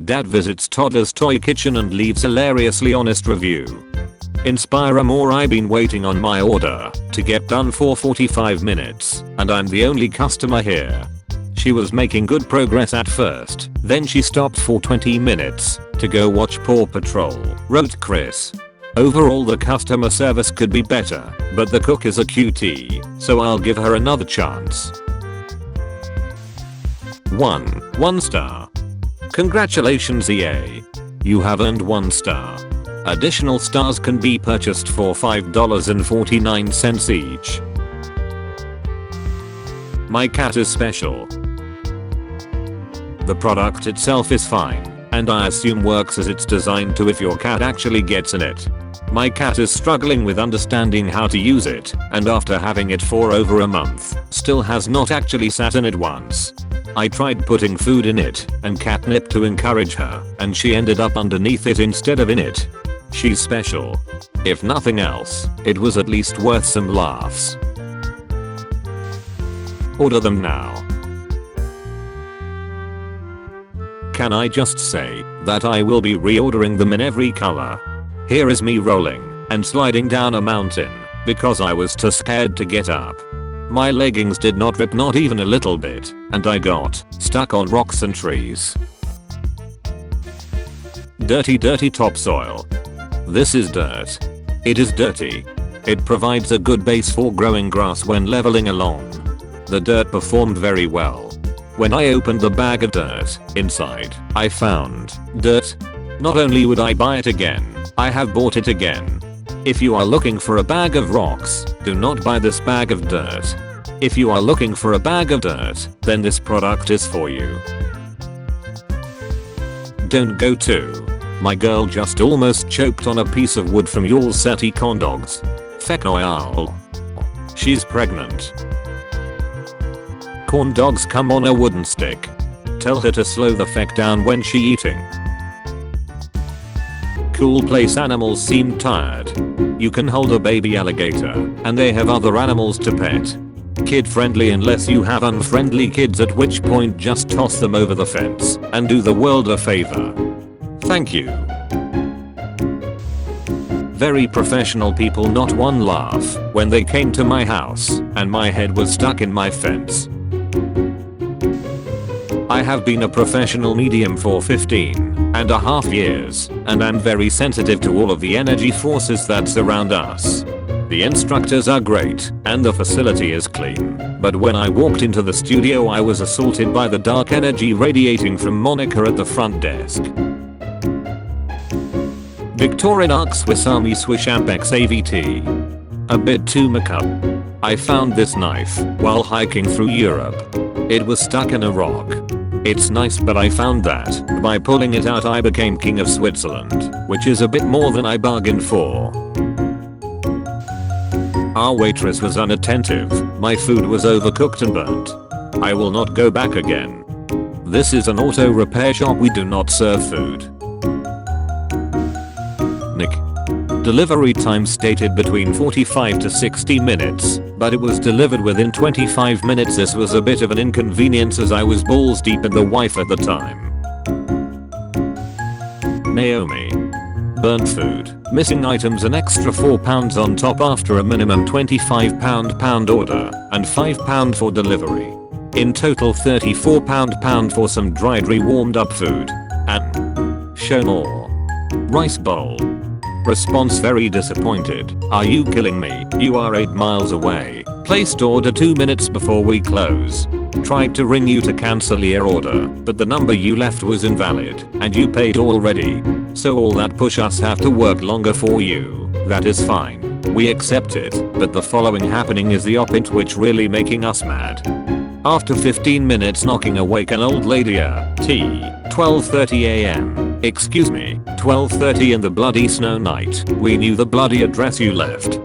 Dad visits Toddler's Toy Kitchen and leaves hilariously honest review. Inspira more. I been waiting on my order to get done for 45 minutes and I'm the only customer here. She was making good progress at first, then she stopped for 20 minutes to go watch Paw Patrol, wrote Chris. Overall the customer service could be better, but the cook is a cutie, so I'll give her another chance. 1 star. Congratulations EA. You have earned 1 star. Additional stars can be purchased for $5.49 each. My cat is special. The product itself is fine, and I assume works as it's designed to if your cat actually gets in it. My cat is struggling with understanding how to use it, and after having it for over a month, still has not actually sat in it once. I tried putting food in it and catnip to encourage her, and she ended up underneath it instead of in it. She's special. If nothing else, it was at least worth some laughs. Order them now. Can I just say that I will be reordering them in every color. Here is me rolling and sliding down a mountain because I was too scared to get up. My leggings did not rip, not even a little bit, and I got stuck on rocks and trees. Dirty topsoil. This is dirt. It is dirty. It provides a good base for growing grass when leveling along. The dirt performed very well. When I opened the bag of dirt, inside, I found dirt. Not only would I buy it again, I have bought it again. If you are looking for a bag of rocks, do not buy this bag of dirt. If you are looking for a bag of dirt, then this product is for you. Don't go to. My girl just almost choked on a piece of wood from your SETI corn dogs. Feck oil. She's pregnant. Corn dogs come on a wooden stick. Tell her to slow the feck down when she eating. Cool place. Animals seem tired. You can hold a baby alligator, and they have other animals to pet. Kid friendly unless you have unfriendly kids, at which point just toss them over the fence and do the world a favor. Thank you. Very professional people. Not one laugh when they came to my house and my head was stuck in my fence. I have been a professional medium for 15.5 years, and I'm very sensitive to all of the energy forces that surround us. The instructors are great, and the facility is clean, but when I walked into the studio I was assaulted by the dark energy radiating from Monica at the front desk. Victorinox Swiss Army Swiss Ampex AVT. A bit too macabre. I found this knife while hiking through Europe. It was stuck in a rock. It's nice, but I found that by pulling it out I became king of Switzerland, which is a bit more than I bargained for. Our waitress was unattentive. My food was overcooked and burnt. I will not go back again. This is an auto repair shop. We do not serve food. Nick. Delivery time stated between 45 to 60 minutes, but it was delivered within 25 minutes. This was a bit of an inconvenience as I was balls deep in the wife at the time. Naomi. Burnt food, missing items, an extra £4 on top after a minimum £25 order, and £5 for delivery. In total £34 for some dried re-warmed up food. And show more. Rice bowl. Response: very disappointed. Are you killing me? You are 8 miles away. Placed order 2 minutes before we close. Tried to ring you to cancel your order, but the number you left was invalid, and you paid already. So all that push us have to work longer for you. That is fine. We accept it, but the following happening is the opposite, which really making us mad. After 15 minutes knocking awake an old lady at 12:30 am. Excuse me, 12:30 in the bloody snow night. We knew the bloody address you left.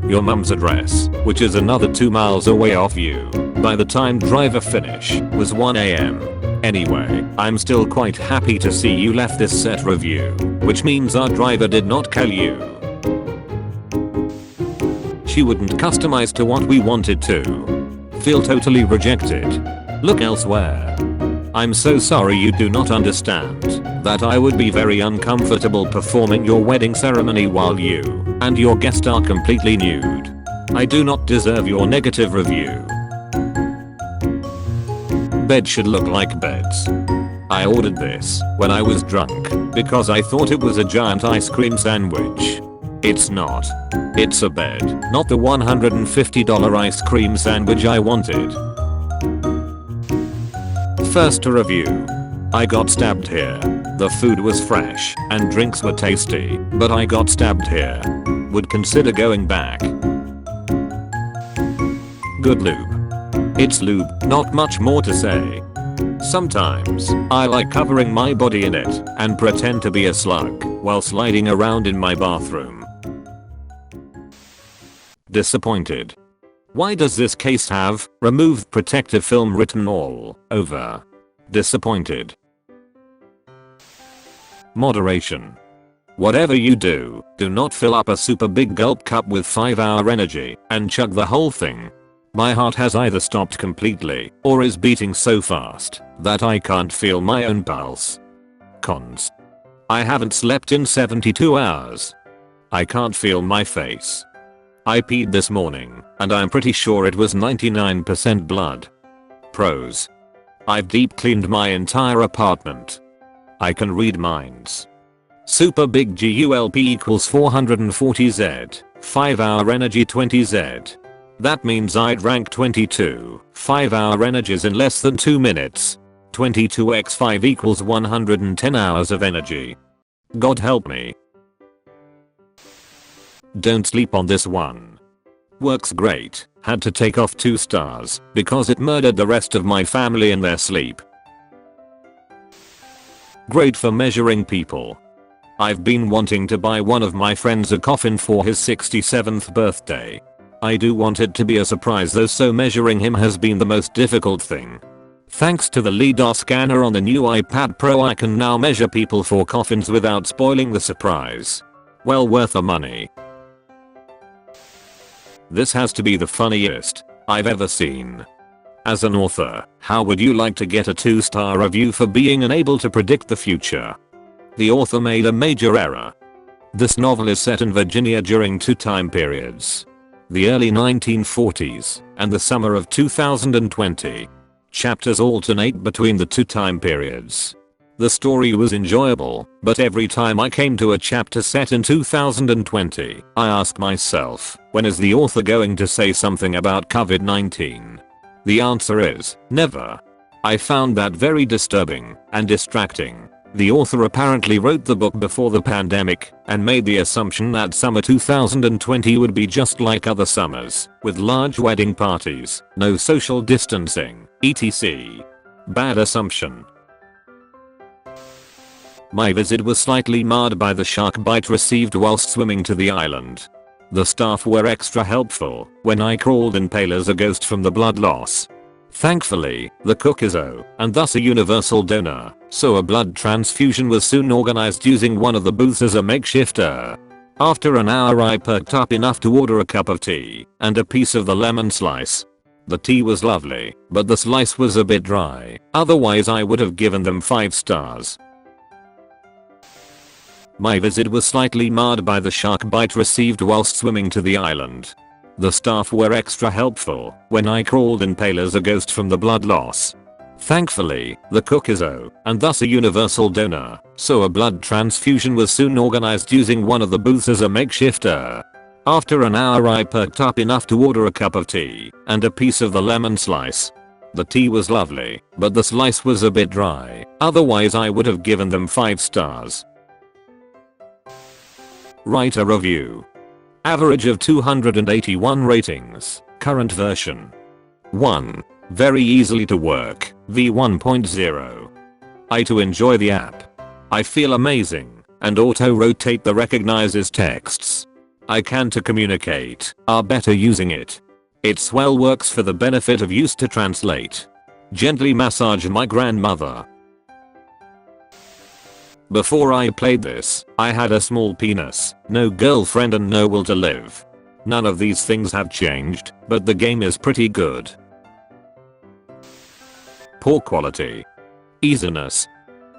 Your mum's address, which is another 2 miles away off you. By the time driver finish was 1 am. Anyway, I'm still quite happy to see you left this set review, which means our driver did not kill you. She wouldn't customize to what we wanted to. Feel totally rejected. Look elsewhere. I'm so sorry you do not understand that I would be very uncomfortable performing your wedding ceremony while you and your guest are completely nude. I do not deserve your negative review. Bed should look like beds. I ordered this when I was drunk because I thought it was a giant ice cream sandwich. It's not. It's a bed, not the $150 ice cream sandwich I wanted. First a review. I got stabbed here. The food was fresh and drinks were tasty, but I got stabbed here. Would consider going back. Good lube. It's lube, not much more to say. Sometimes, I like covering my body in it and pretend to be a slug while sliding around in my bathroom. Disappointed. Why does this case have removed protective film written all over? Disappointed. Moderation. Whatever you do, do not fill up a super big gulp cup with 5-hour energy and chug the whole thing. My heart has either stopped completely or is beating so fast that I can't feel my own pulse. Cons. I haven't slept in 72 hours. I can't feel my face. I peed this morning and I'm pretty sure it was 99% blood. Pros. I've deep cleaned my entire apartment. I can read minds. Super big GULP equals 440Z. 5-hour energy 20Z. That means I'd rank 22 5-hour energies in less than 2 minutes. 22 x 5 equals 110 hours of energy. God help me. Don't sleep on this one. Works great. Had to take off 2 stars because it murdered the rest of my family in their sleep. Great for measuring people. I've been wanting to buy one of my friends a coffin for his 67th birthday. I do want it to be a surprise though, so measuring him has been the most difficult thing. Thanks to the LiDAR scanner on the new iPad Pro, I can now measure people for coffins without spoiling the surprise. Well worth the money. This has to be the funniest I've ever seen. As an author, how would you like to get a 2-star review for being unable to predict the future? The author made a major error. This novel is set in Virginia during 2 time periods. The early 1940s and the summer of 2020. Chapters alternate between the 2 time periods. The story was enjoyable, but every time I came to a chapter set in 2020, I asked myself, when is the author going to say something about COVID-19? The answer is, never. I found that very disturbing and distracting. The author apparently wrote the book before the pandemic and made the assumption that summer 2020 would be just like other summers, with large wedding parties, no social distancing, etc. Bad assumption. My visit was slightly marred by the shark bite received whilst swimming to the island. The staff were extra helpful when I crawled in pale as a ghost from the blood loss. Thankfully, the cook is O, and thus a universal donor, so a blood transfusion was soon organized using one of the booths as a makeshift. After an hour I perked up enough to order a cup of tea and a piece of the lemon slice. The tea was lovely, but the slice was a bit dry, otherwise I would have given them 5 stars. My visit was slightly marred by the shark bite received whilst swimming to the island. The staff were extra helpful when I crawled in pale as a ghost from the blood loss. Thankfully, the cook is O, and thus a universal donor, so a blood transfusion was soon organized using one of the booths as a makeshift. After an hour I perked up enough to order a cup of tea and a piece of the lemon slice. The tea was lovely, but the slice was a bit dry, otherwise I would have given them 5 stars. Write a review. Average of 281 ratings. Current version. 1. Very easily to work. v1.0. I to enjoy the app. I feel amazing and auto-rotate the recognizes texts. I can to communicate are better using it. It swell works for the benefit of use to translate. Gently massage my grandmother. Before I played this, I had a small penis, no girlfriend and no will to live. None of these things have changed, but the game is pretty good. Poor quality. easiness,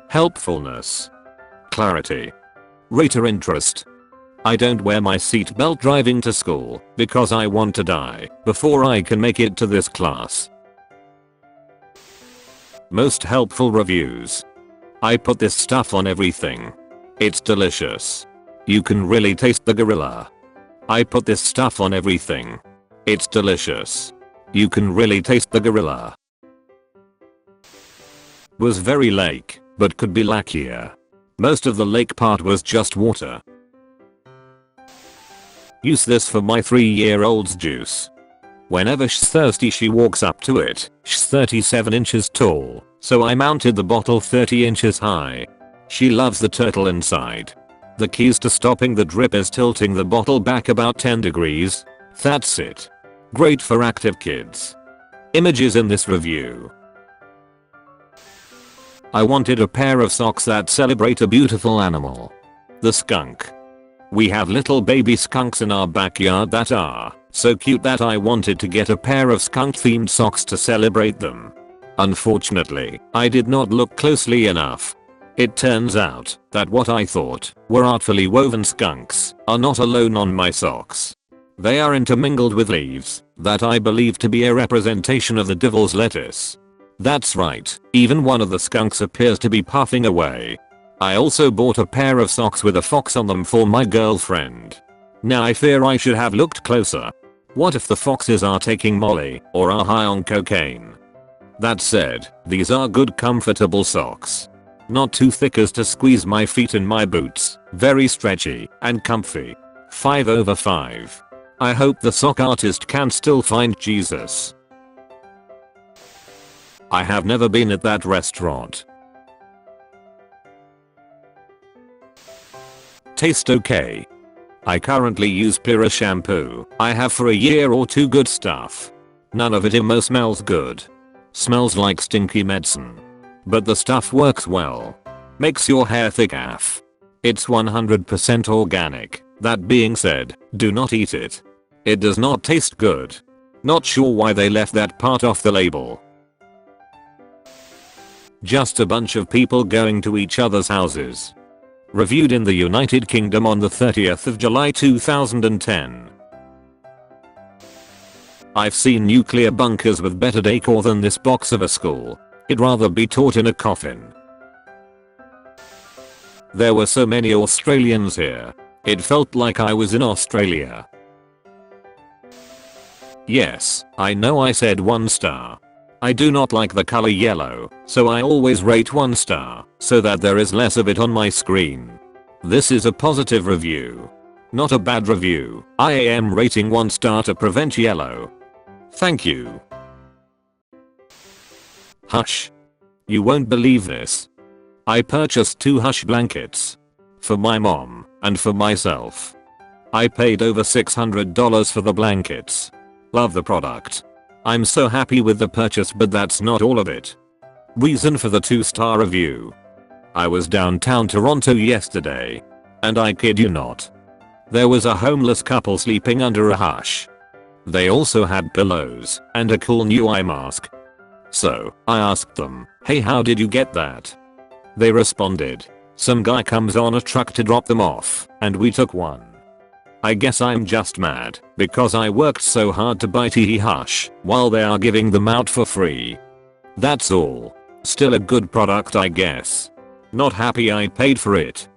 helpfulness, clarity, rater interest. I don't wear my seatbelt driving to school because I want to die before I can make it to this class. Most helpful reviews. I put this stuff on everything. It's delicious. You can really taste the gorilla. I put this stuff on everything. It's delicious. You can really taste the gorilla. Was very lake, but could be lackier. Most of the lake part was just water. Use this for my 3-year-old's juice. Whenever she's thirsty she walks up to it. She's 37 inches tall, so I mounted the bottle 30 inches high. She loves the turtle inside. The keys to stopping the drip is tilting the bottle back about 10 degrees. That's it. Great for active kids. Images in this review. I wanted a pair of socks that celebrate a beautiful animal. The skunk. We have little baby skunks in our backyard that are so cute that I wanted to get a pair of skunk themed socks to celebrate them. Unfortunately, I did not look closely enough. It turns out that what I thought were artfully woven skunks are not alone on my socks. They are intermingled with leaves that I believe to be a representation of the devil's lettuce. That's right, even one of the skunks appears to be puffing away. I also bought a pair of socks with a fox on them for my girlfriend. Now I fear I should have looked closer. What if the foxes are taking Molly or are high on cocaine? That said, these are good comfortable socks. Not too thick as to squeeze my feet in my boots, very stretchy and comfy. 5/5. I hope the sock artist can still find Jesus. I have never been at that restaurant. Taste okay. I currently use Pura shampoo. I have for a year or two. Good stuff. None of it smells good. Smells like stinky medicine. But the stuff works well. Makes your hair thick AF. It's 100% organic. That being said, do not eat it. It does not taste good. Not sure why they left that part off the label. Just a bunch of people going to each other's houses. Reviewed in the United Kingdom on the 30th of July 2010. I've seen nuclear bunkers with better decor than this box of a school. I'd rather be taught in a coffin. There were so many Australians here. It felt like I was in Australia. Yes, I know I said 1 star. I do not like the color yellow, so I always rate 1 star, so that there is less of it on my screen. This is a positive review. Not a bad review. I am rating 1 star to prevent yellow. Thank you. Hush. You won't believe this. I purchased 2 Hush blankets. For my mom, and for myself. I paid over $600 for the blankets. Love the product. I'm so happy with the purchase, but that's not all of it. Reason for the 2-star review. I was downtown Toronto yesterday. And I kid you not. There was a homeless couple sleeping under a Hush. They also had pillows and a cool new eye mask. So, I asked them, hey, how did you get that? They responded, some guy comes on a truck to drop them off, and we took one. I guess I'm just mad because I worked so hard to buy Tee Hush while they are giving them out for free. That's all. Still a good product, I guess. Not happy I paid for it,